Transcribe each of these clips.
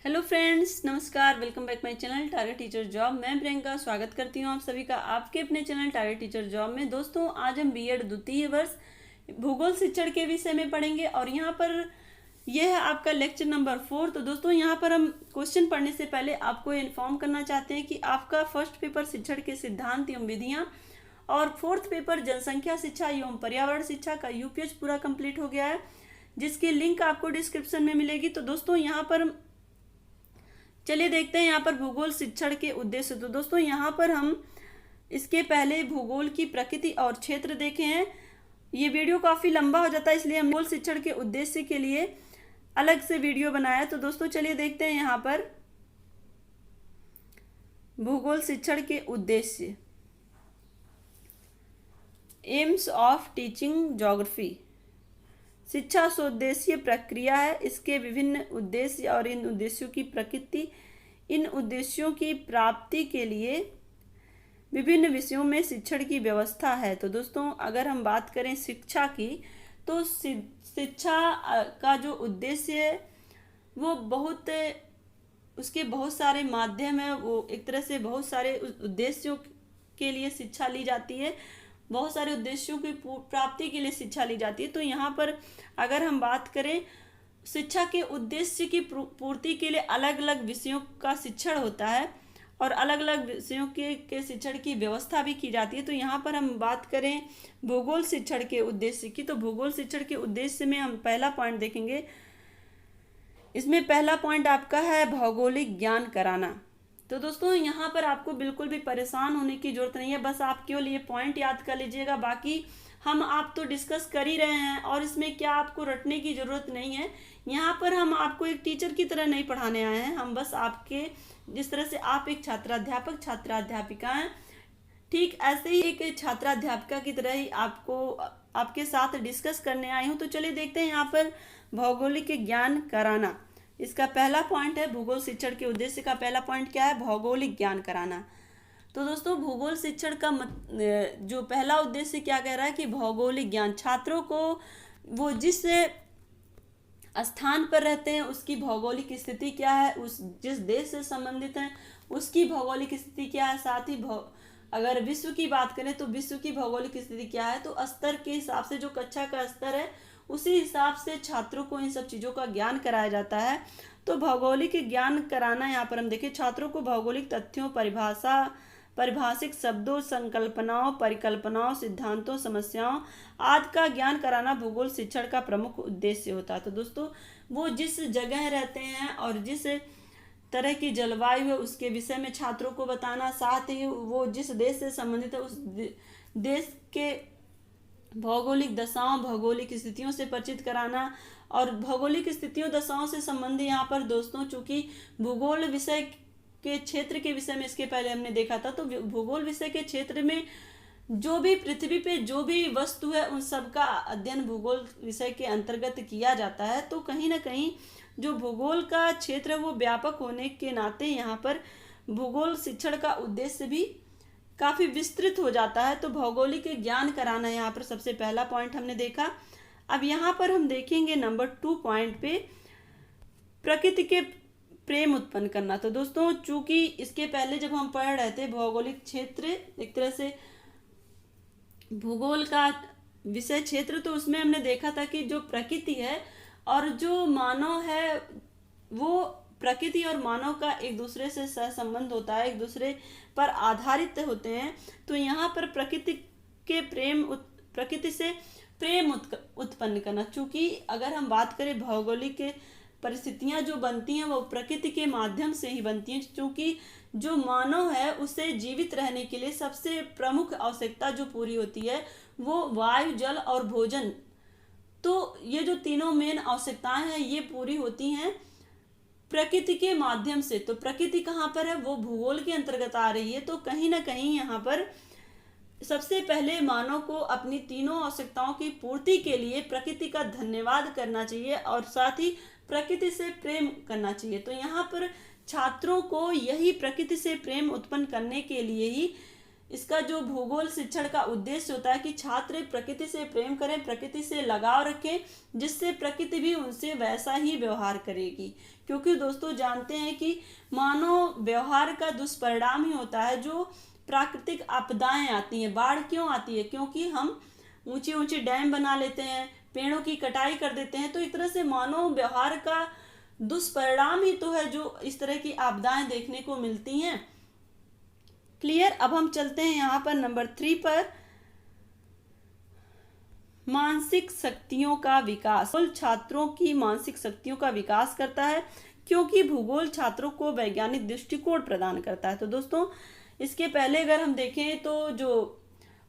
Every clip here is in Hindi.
हेलो फ्रेंड्स, नमस्कार। Welcome back my channel target teacher job. मैं प्रियंका स्वागत करती हूँ आप सभी का आपके अपने चैनल टारगेट टीचर जॉब में। दोस्तों, आज हम बीएड द्वितीय वर्ष भूगोल शिक्षण के विषय में पढ़ेंगे और यहाँ पर यह है आपका लेक्चर नंबर 4। तो दोस्तों, यहाँ पर हम क्वेश्चन पढ़ने से पहले आपको इन्फॉर्म करना चाहते हैं कि आपका फर्स्ट पेपर शिक्षण के सिद्धांत एवं विधियाँ और फोर्थ पेपर जनसंख्या शिक्षा एवं पर्यावरण शिक्षा का यूपीएच पूरा कंप्लीट हो गया है, जिसकी लिंक आपको डिस्क्रिप्शन में मिलेगी। तो दोस्तों, यहाँ पर चलिए देखते हैं यहाँ पर भूगोल शिक्षण के उद्देश्य। तो दोस्तों, यहाँ पर हम इसके पहले भूगोल की प्रकृति और क्षेत्र देखे हैं। ये वीडियो काफ़ी लंबा हो जाता है, इसलिए हम भूगोल शिक्षण के उद्देश्य के लिए अलग से वीडियो बनाया। तो दोस्तों, चलिए देखते हैं यहाँ पर भूगोल शिक्षण के उद्देश्य। एम्स ऑफ टीचिंग ज्योग्राफी शिक्षा सोद्देशीय प्रक्रिया है। इसके विभिन्न उद्देश्य और इन उद्देश्यों की प्रकृति, इन उद्देश्यों की प्राप्ति के लिए विभिन्न विषयों में शिक्षण की व्यवस्था है। तो दोस्तों, अगर हम बात करें शिक्षा की, तो शिक्षा का जो उद्देश्य है वो उसके बहुत सारे माध्यम है। वो एक तरह से बहुत सारे उद्देश्यों के लिए शिक्षा ली जाती है, बहुत सारे उद्देश्यों की प्राप्ति के लिए शिक्षा ली जाती है। तो यहाँ पर अगर हम बात करें, शिक्षा के उद्देश्य की पूर्ति के लिए अलग अलग विषयों का शिक्षण होता है और अलग अलग विषयों के शिक्षण की व्यवस्था भी की जाती है। तो यहाँ पर हम बात करें भूगोल शिक्षण के उद्देश्य की, तो भूगोल शिक्षण के उद्देश्य में हम पहला पॉइंट देखेंगे। इसमें पहला पॉइंट आपका है भौगोलिक ज्ञान कराना। तो दोस्तों, यहाँ पर आपको बिल्कुल भी परेशान होने की जरूरत नहीं है, बस आप केवल ये पॉइंट याद कर लीजिएगा। बाकी हम आप तो डिस्कस कर ही रहे हैं और इसमें क्या आपको रटने की ज़रूरत नहीं है। यहाँ पर हम आपको एक टीचर की तरह नहीं पढ़ाने आए हैं, हम बस आपके जिस तरह से आप एक छात्राध्यापक छात्राध्यापिका हैं, ठीक ऐसे ही एक छात्राध्यापिका की तरह ही आपके साथ डिस्कस करने आई हूँ। तो चलिए देखते हैं यहाँ पर भौगोलिक ज्ञान कराना। इसका पहला पॉइंट है भूगोल शिक्षण के उद्देश्य का पहला पॉइंट क्या है? भौगोलिक ज्ञान कराना। तो दोस्तों, भूगोल शिक्षण का जो पहला उद्देश्य क्या कह रहा है कि भौगोलिक ज्ञान, छात्रों को वो जिस स्थान पर रहते हैं उसकी भौगोलिक स्थिति क्या है, उस जिस देश से संबंधित हैं उसकी भौगोलिक स्थिति क्या है, साथ ही अगर विश्व की बात करें तो विश्व की भौगोलिक स्थिति क्या है। तो स्तर के हिसाब से, जो कक्षा का स्तर है उसी हिसाब से छात्रों को इन सब चीज़ों का ज्ञान कराया जाता है। तो भौगोलिक ज्ञान कराना, यहाँ पर हम देखें, छात्रों को भौगोलिक तथ्यों, परिभाषिक शब्दों, संकल्पनाओं, परिकल्पनाओं, सिद्धांतों, समस्याओं आदि का ज्ञान कराना भूगोल शिक्षण का प्रमुख उद्देश्य होता है। तो दोस्तों, वो जिस जगह रहते हैं और जिस तरह की जलवायु है उसके विषय में छात्रों को बताना, साथ ही वो जिस देश से संबंधित है उस देश के भौगोलिक दशाओं, भौगोलिक स्थितियों से परिचित कराना। और भौगोलिक स्थितियों, दशाओं से संबंधित यहाँ पर दोस्तों, चूंकि भूगोल विषय के क्षेत्र के विषय में इसके पहले हमने देखा था, तो भूगोल विषय के क्षेत्र में जो भी पृथ्वी पे जो भी वस्तु है उन सब का अध्ययन भूगोल विषय के अंतर्गत किया जाता है। तो कहीं ना कहीं जो भूगोल का क्षेत्र है वो व्यापक होने के नाते यहाँ पर भूगोल शिक्षण का उद्देश्य भी काफ़ी विस्तृत हो जाता है। तो भौगोलिक ज्ञान कराना यहाँ पर सबसे पहला पॉइंट हमने देखा। अब यहाँ पर हम देखेंगे नंबर 2 पॉइंट पे प्रकृति के प्रेम उत्पन्न करना। तो दोस्तों, चूंकि इसके पहले जब हम पढ़ रहे थे भौगोलिक क्षेत्र, एक तरह से भूगोल का विषय क्षेत्र, तो उसमें हमने देखा था कि जो प्रकृति है और जो मानव है, वो प्रकृति और मानव का एक दूसरे से सहसंबंध होता है, एक दूसरे पर आधारित होते हैं। तो यहाँ पर प्रकृति से प्रेम उत्पन्न करना। चूंकि अगर हम बात करें भौगोलिक परिस्थितियां जो बनती हैं वो प्रकृति के माध्यम से ही बनती हैं। चूंकि जो मानव है उसे जीवित रहने के लिए सबसे प्रमुख आवश्यकता जो पूरी होती है वो वायु, जल और भोजन। तो ये जो तीनों मेन आवश्यकताएं हैं ये पूरी होती हैं प्रकृति के माध्यम से। तो प्रकृति कहाँ पर है? वो भूगोल के अंतर्गत आ रही है। तो कहीं ना कहीं यहाँ पर सबसे पहले मानव को अपनी तीनों आवश्यकताओं की पूर्ति के लिए प्रकृति का धन्यवाद करना चाहिए और साथ ही प्रकृति से प्रेम करना चाहिए। तो यहाँ पर छात्रों को यही प्रकृति से प्रेम उत्पन्न करने के लिए ही इसका जो भूगोल शिक्षण का उद्देश्य होता है कि छात्र प्रकृति से प्रेम करें, प्रकृति से लगाव रखें, जिससे प्रकृति भी उनसे वैसा ही व्यवहार करेगी। क्योंकि दोस्तों जानते हैं कि मानव व्यवहार का दुष्परिणाम ही होता है जो प्राकृतिक आपदाएं आती हैं। बाढ़ क्यों आती है? क्योंकि हम ऊंचे ऊंचे डैम बना लेते हैं, पेड़ों की कटाई कर देते हैं। तो एक तरह से मानव व्यवहार का दुष्परिणाम ही तो है जो इस तरह की आपदाएं देखने को मिलती हैं। क्लियर। अब हम चलते हैं यहाँ पर नंबर 3 पर, मानसिक शक्तियों का विकास। भूगोल छात्रों की मानसिक शक्तियों का विकास करता है क्योंकि भूगोल छात्रों को वैज्ञानिक दृष्टिकोण प्रदान करता है। तो दोस्तों इसके पहले अगर हम देखें तो जो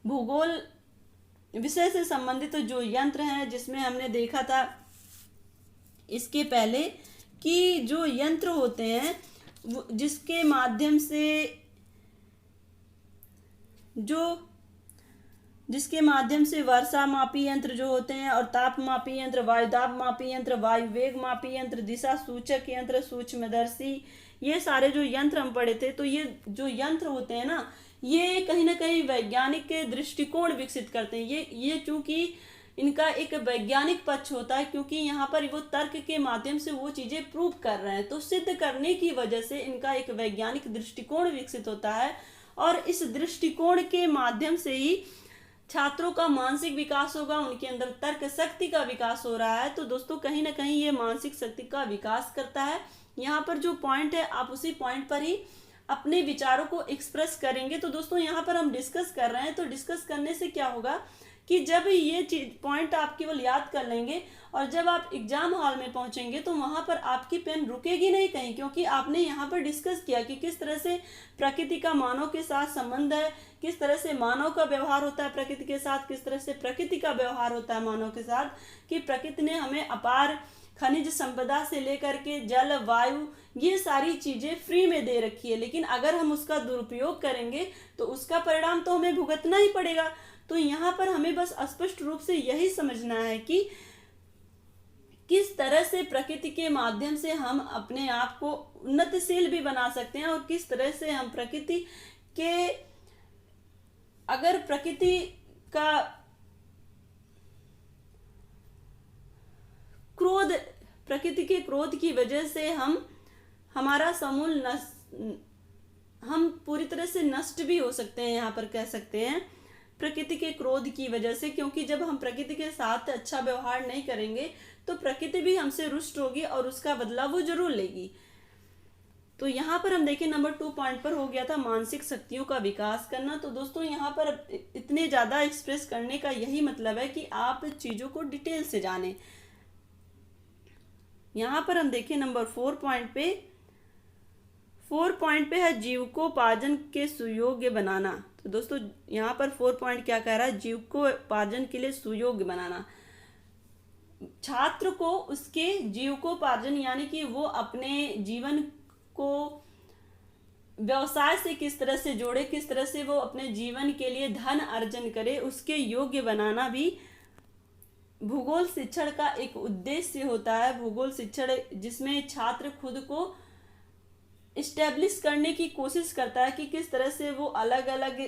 भूगोल विषय से संबंधित जो यंत्र हैं, जिसमें हमने देखा था इसके पहले कि जो यंत्र होते हैं जिसके माध्यम से वर्षा मापी यंत्र जो होते हैं और ताप मापी यंत्र, वायुदाब मापी यंत्र, वायु वेग मापी यंत्र, दिशा सूचक यंत्र, सूक्ष्मदर्शी, ये सारे जो यंत्र हम पढ़े थे। तो ये जो यंत्र होते हैं ना, ये कहीं ना कहीं वैज्ञानिक दृष्टिकोण विकसित करते हैं। ये चूंकि इनका एक वैज्ञानिक पक्ष होता है, क्योंकि यहाँ पर वो तर्क के माध्यम से वो चीजें प्रूव कर रहे हैं। तो सिद्ध करने की वजह से इनका एक वैज्ञानिक दृष्टिकोण विकसित होता है और इस दृष्टिकोण के माध्यम से ही छात्रों का मानसिक विकास होगा, उनके अंदर तर्क शक्ति का विकास हो रहा है। तो दोस्तों कहीं ना कहीं ये मानसिक शक्ति का विकास करता है। यहाँ पर जो पॉइंट है आप उसी पॉइंट पर ही अपने विचारों को एक्सप्रेस करेंगे। तो दोस्तों यहाँ पर हम डिस्कस कर रहे हैं, तो डिस्कस करने से क्या होगा कि जब ये चीज पॉइंट आप केवल याद कर लेंगे और जब आप एग्जाम हॉल में पहुंचेंगे तो वहां पर आपकी पेन रुकेगी नहीं कहीं, क्योंकि आपने यहाँ पर डिस्कस किया कि किस तरह से प्रकृति का मानव के साथ संबंध है, किस तरह से मानव का व्यवहार होता है प्रकृति के साथ, किस तरह से प्रकृति का व्यवहार होता है मानव के साथ, कि प्रकृति ने हमें अपार खनिज संपदा से लेकर के जल, वायु, ये सारी चीजें फ्री में दे रखी है। लेकिन अगर हम उसका दुरुपयोग करेंगे तो उसका परिणाम तो हमें भुगतना ही पड़ेगा। तो यहाँ पर हमें बस स्पष्ट रूप से यही समझना है कि किस तरह से प्रकृति के माध्यम से हम अपने आप को उन्नतिशील भी बना सकते हैं और किस तरह से हम प्रकृति के, अगर प्रकृति का क्रोध, प्रकृति के क्रोध की वजह से हमारा समूल हम पूरी तरह से नष्ट भी हो सकते हैं, यहाँ पर कह सकते हैं प्रकृति के क्रोध की वजह से। क्योंकि जब हम प्रकृति के साथ अच्छा व्यवहार नहीं करेंगे तो प्रकृति भी हमसे रुष्ट होगी और उसका बदला वो जरूर लेगी। तो यहाँ पर हम देखें नंबर 2 पॉइंट पर हो गया था मानसिक शक्तियों का विकास करना। तो दोस्तों यहाँ पर इतने ज्यादा एक्सप्रेस करने का यही मतलब है कि आप चीजों को डिटेल से जानें। यहाँ पर हम देखें नंबर 4 पॉइंट पे है जीविकोपार्जन के सुयोग्य बनाना। तो दोस्तों यहाँ पर 4 पॉइंट क्या कह रहा है? जीविकोपार्जन के लिए सुयोग्य बनाना। छात्र को उसके जीविकोपार्जन यानी कि वो अपने जीवन को व्यवसाय से किस तरह से जोड़े, किस तरह से वो अपने जीवन के लिए धन अर्जन करे, उसके योग्य बनाना भी भूगोल शिक्षण का एक उद्देश्य होता है। भूगोल शिक्षण जिसमें छात्र खुद को इस्टेब्लिश करने की कोशिश करता है कि किस तरह से वो अलग अलग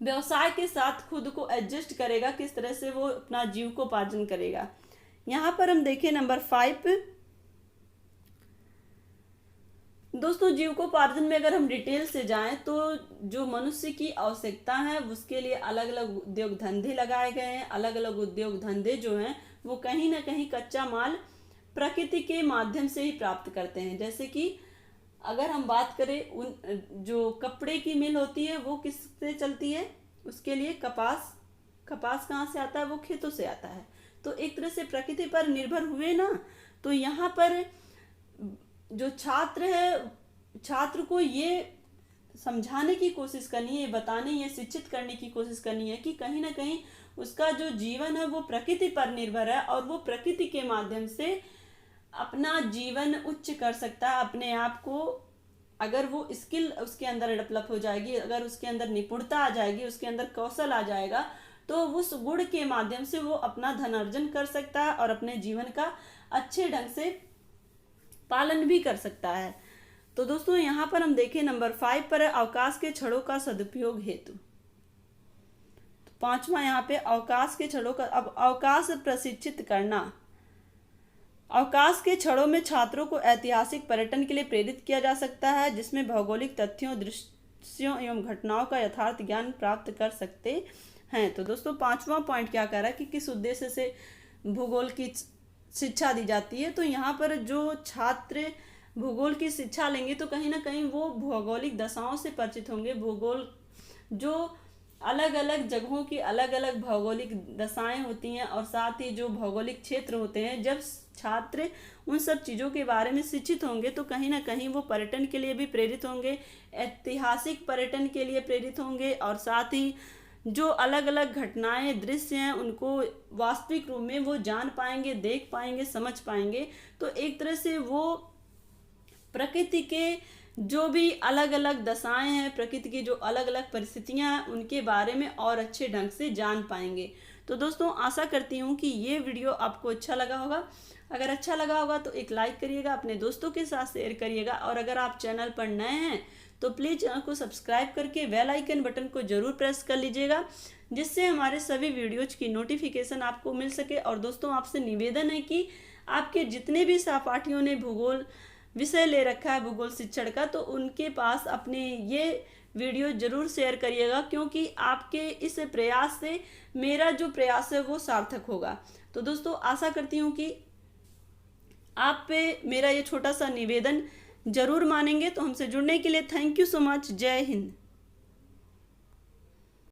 व्यवसाय के साथ खुद को एडजस्ट करेगा, किस तरह से वो अपना जीविकोपार्जन करेगा। यहाँ पर हम देखें नंबर 5। दोस्तों जीविकोपार्जन में अगर हम डिटेल से जाएं तो जो मनुष्य की आवश्यकता है उसके लिए अलग अलग उद्योग धंधे लगाए गए हैं। अलग अलग उद्योग धंधे जो हैं वो कहीं ना कहीं कच्चा माल प्रकृति के माध्यम से ही प्राप्त करते हैं। जैसे कि अगर हम बात करें उन जो कपड़े की मिल होती है वो किससे चलती है? उसके लिए कपास कहाँ से आता है? वो खेतों से आता है। तो एक तरह से प्रकृति पर निर्भर हुए ना। तो यहाँ पर जो छात्र है, छात्र को ये समझाने की कोशिश करनी है, बताने, ये शिक्षित करने की कोशिश करनी है कि कहीं ना कहीं उसका जो जीवन है वो प्रकृति पर निर्भर है और वो प्रकृति के माध्यम से अपना जीवन उच्च कर सकता है। अपने आप को अगर वो स्किल उसके अंदर डेवलप हो जाएगी, अगर उसके अंदर निपुणता आ जाएगी, उसके अंदर कौशल आ जाएगा, तो उस गुण के माध्यम से वो अपना धन अर्जन कर सकता है और अपने जीवन का अच्छे ढंग से पालन भी कर सकता है। तो दोस्तों यहाँ पर हम देखें नंबर 5 पर अवकाश के क्षणों का सदुपयोग हेतु। तो 5वां यहाँ पे अवकाश के क्षणों का, अब अवकाश प्रशिक्षित करना। अवकाश के क्षणों में छात्रों को ऐतिहासिक पर्यटन के लिए प्रेरित किया जा सकता है, जिसमें भौगोलिक तथ्यों, दृश्यों एवं घटनाओं का यथार्थ ज्ञान प्राप्त कर सकते हैं। तो दोस्तों 5वां पॉइंट क्या कह रहा है कि किस उद्देश्य से भूगोल की शिक्षा दी जाती है। तो यहाँ पर जो छात्र भूगोल की शिक्षा लेंगे तो कहीं ना कहीं वो भौगोलिक दशाओं से परिचित होंगे। भूगोल जो अलग अलग जगहों की अलग अलग भौगोलिक दशाएं होती हैं और साथ ही जो भौगोलिक क्षेत्र होते हैं, जब छात्र उन सब चीज़ों के बारे में शिक्षित होंगे तो कहीं ना कहीं वो पर्यटन के लिए भी प्रेरित होंगे, ऐतिहासिक पर्यटन के लिए प्रेरित होंगे और साथ ही जो अलग अलग घटनाएं, दृश्य हैं उनको वास्तविक रूप में वो जान पाएंगे, देख पाएंगे, समझ पाएंगे। तो एक तरह से वो प्रकृति के जो भी अलग अलग दशाएं हैं, प्रकृति की जो अलग अलग परिस्थितियां हैं, उनके बारे में और अच्छे ढंग से जान पाएंगे। तो दोस्तों आशा करती हूँ कि ये वीडियो आपको अच्छा लगा होगा। अगर अच्छा लगा होगा तो एक लाइक करिएगा, अपने दोस्तों के साथ शेयर करिएगा और अगर आप चैनल पर नए हैं तो प्लीज़ चैनल को सब्सक्राइब करके बेल आइकन बटन को ज़रूर प्रेस कर लीजिएगा, जिससे हमारे सभी वीडियोज की नोटिफिकेशन आपको मिल सके। और दोस्तों आपसे निवेदन है कि आपके जितने भी सहपाठियों ने भूगोल विषय ले रखा है, भूगोल शिक्षण का, तो उनके पास अपने ये वीडियो ज़रूर शेयर करिएगा, क्योंकि आपके इस प्रयास से मेरा जो प्रयास है वो सार्थक होगा। तो दोस्तों आशा करती हूँ कि आप पे मेरा ये छोटा सा निवेदन ज़रूर मानेंगे। तो हमसे जुड़ने के लिए थैंक यू सो मच। जय हिंद।